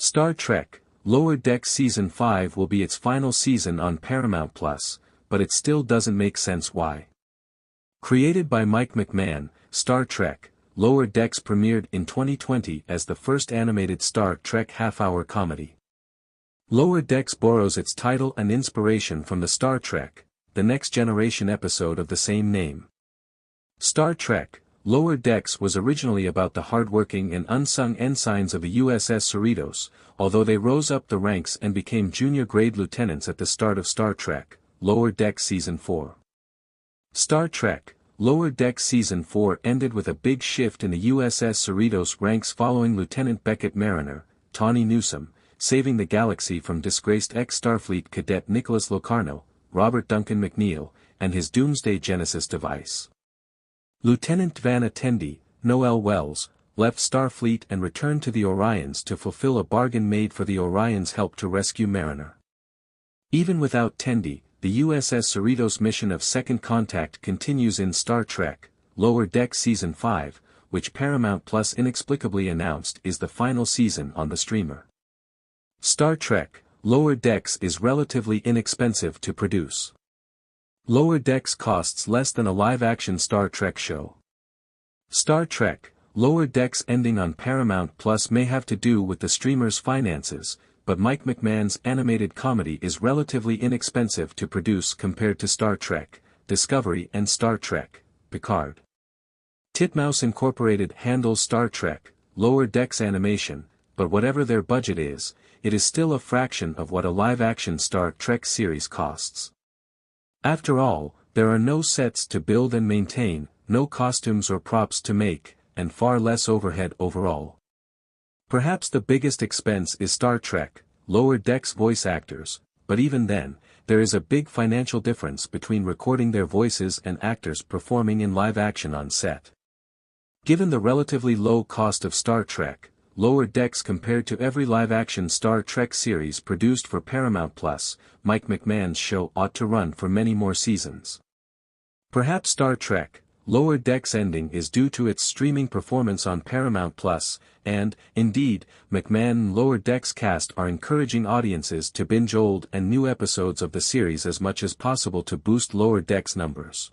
Star Trek: Lower Decks Season 5 will be its final season on Paramount+, but it still doesn't make sense why. Created by Mike McMahan, Star Trek: Lower Decks premiered in 2020 as the first animated Star Trek half-hour comedy. Lower Decks borrows its title and inspiration from the Star Trek: The Next Generation episode of the same name. Star Trek: Lower Decks was originally about the hardworking and unsung ensigns of the USS Cerritos, although they rose up the ranks and became junior-grade lieutenants at the start of Star Trek: Lower Decks Season 4. Star Trek: Lower Decks Season 4 ended with a big shift in the USS Cerritos ranks following Lieutenant Beckett Mariner, Tawny Newsome, saving the galaxy from disgraced ex-Starfleet cadet Nicholas Locarno, Robert Duncan McNeil, and his Doomsday Genesis device. Lieutenant Vanna Tendi, Noel Wells, left Starfleet and returned to the Orions to fulfill a bargain made for the Orions' help to rescue Mariner. Even without Tendi, the USS Cerritos mission of Second Contact continues in Star Trek: Lower Decks Season 5, which Paramount Plus inexplicably announced is the final season on the streamer. Star Trek: Lower Decks is relatively inexpensive to produce. Lower Decks costs less than a live-action Star Trek show. Star Trek: Lower Decks ending on Paramount Plus may have to do with the streamer's finances, but Mike McMahan's animated comedy is relatively inexpensive to produce compared to Star Trek: Discovery and Star Trek: Picard. Titmouse Incorporated handles Star Trek: Lower Decks animation, but whatever their budget is, it is still a fraction of what a live-action Star Trek series costs. After all, there are no sets to build and maintain, no costumes or props to make, and far less overhead overall. Perhaps the biggest expense is Star Trek: Lower Decks voice actors, but even then, there is a big financial difference between recording their voices and actors performing in live action on set. Given the relatively low cost of Star Trek: Lower Decks compared to every live-action Star Trek series produced for Paramount Plus, Mike McMahan's show ought to run for many more seasons. Perhaps Star Trek: Lower Decks ending is due to its streaming performance on Paramount Plus, and, indeed, McMahan and Lower Decks cast are encouraging audiences to binge old and new episodes of the series as much as possible to boost Lower Decks numbers.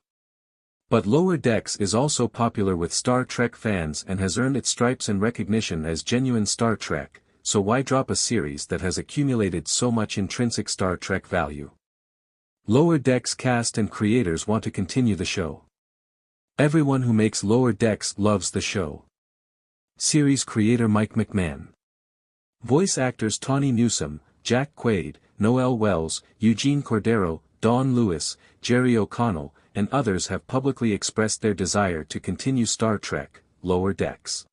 But Lower Decks is also popular with Star Trek fans and has earned its stripes and recognition as genuine Star Trek, so why drop a series that has accumulated so much intrinsic Star Trek value? Lower Decks cast and creators want to continue the show. Everyone who makes Lower Decks loves the show. Series creator Mike McMahan. Voice actors Tawny Newsome, Jack Quaid, Noel Wells, Eugene Cordero, Dawn Lewis, Jerry O'Connell, and others have publicly expressed their desire to continue Star Trek: Lower Decks.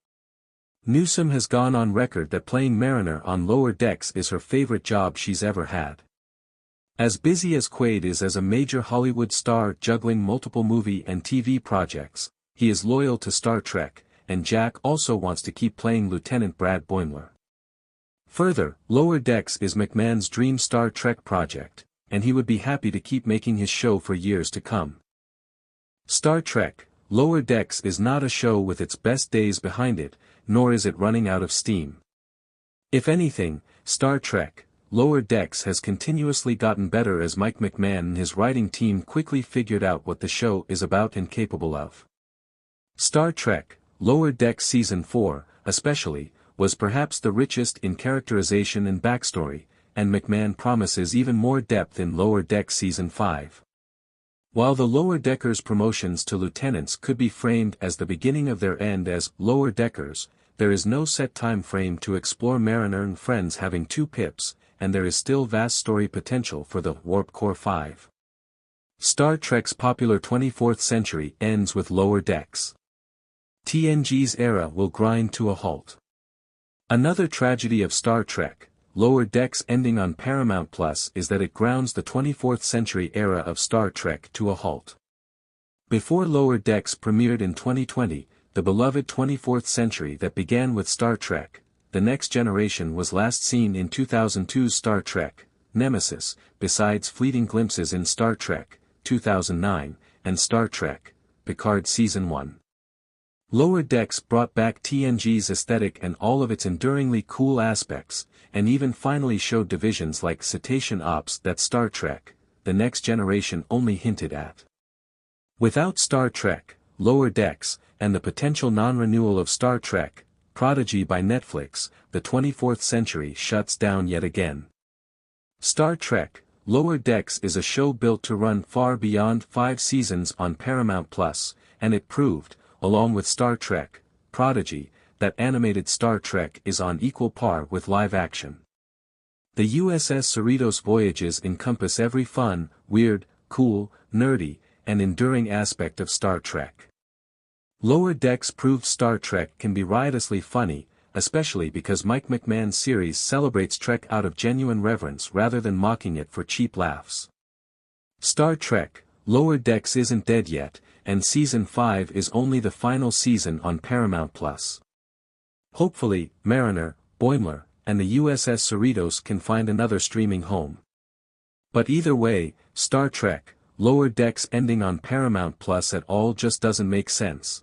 Newsome has gone on record that playing Mariner on Lower Decks is her favorite job she's ever had. As busy as Quaid is as a major Hollywood star juggling multiple movie and TV projects, he is loyal to Star Trek, and Jack also wants to keep playing Lieutenant Brad Boimler. Further, Lower Decks is McMahan's dream Star Trek project, and he would be happy to keep making his show for years to come. Star Trek: Lower Decks is not a show with its best days behind it, nor is it running out of steam. If anything, Star Trek: Lower Decks has continuously gotten better as Mike McMahan and his writing team quickly figured out what the show is about and capable of. Star Trek: Lower Decks Season 4, especially, was perhaps the richest in characterization and backstory, and McMahan promises even more depth in Lower Decks Season 5. While the Lower Deckers promotions to lieutenants could be framed as the beginning of their end as Lower Deckers, there is no set time frame to explore Mariner and friends having 2 pips, and there is still vast story potential for the Warp Core 5. Star Trek's popular 24th century ends with Lower Decks. TNG's era will grind to a halt. Another tragedy of Star Trek: Lower Decks ending on Paramount Plus is that it grounds the 24th century era of Star Trek to a halt. Before Lower Decks premiered in 2020, the beloved 24th century that began with Star Trek: The Next Generation was last seen in 2002's Star Trek: Nemesis, besides fleeting glimpses in Star Trek: 2009, and Star Trek: Picard Season 1. Lower Decks brought back TNG's aesthetic and all of its enduringly cool aspects, and even finally showed divisions like Cetacean Ops that Star Trek, The Next Generation only hinted at. Without Star Trek, Lower Decks, and the potential non-renewal of Star Trek, Prodigy by Netflix, the 24th century shuts down yet again. Star Trek, Lower Decks is a show built to run far beyond 5 seasons on Paramount+, and it proved, along with Star Trek, Prodigy, that animated Star Trek is on equal par with live action. The USS Cerritos voyages encompass every fun, weird, cool, nerdy, and enduring aspect of Star Trek. Lower Decks proved Star Trek can be riotously funny, especially because Mike McMahon's series celebrates Trek out of genuine reverence rather than mocking it for cheap laughs. Star Trek, Lower Decks isn't dead yet, and Season 5 is only the final season on Paramount+. Hopefully, Mariner, Boimler, and the USS Cerritos can find another streaming home. But either way, Star Trek, Lower Decks ending on Paramount+ at all just doesn't make sense.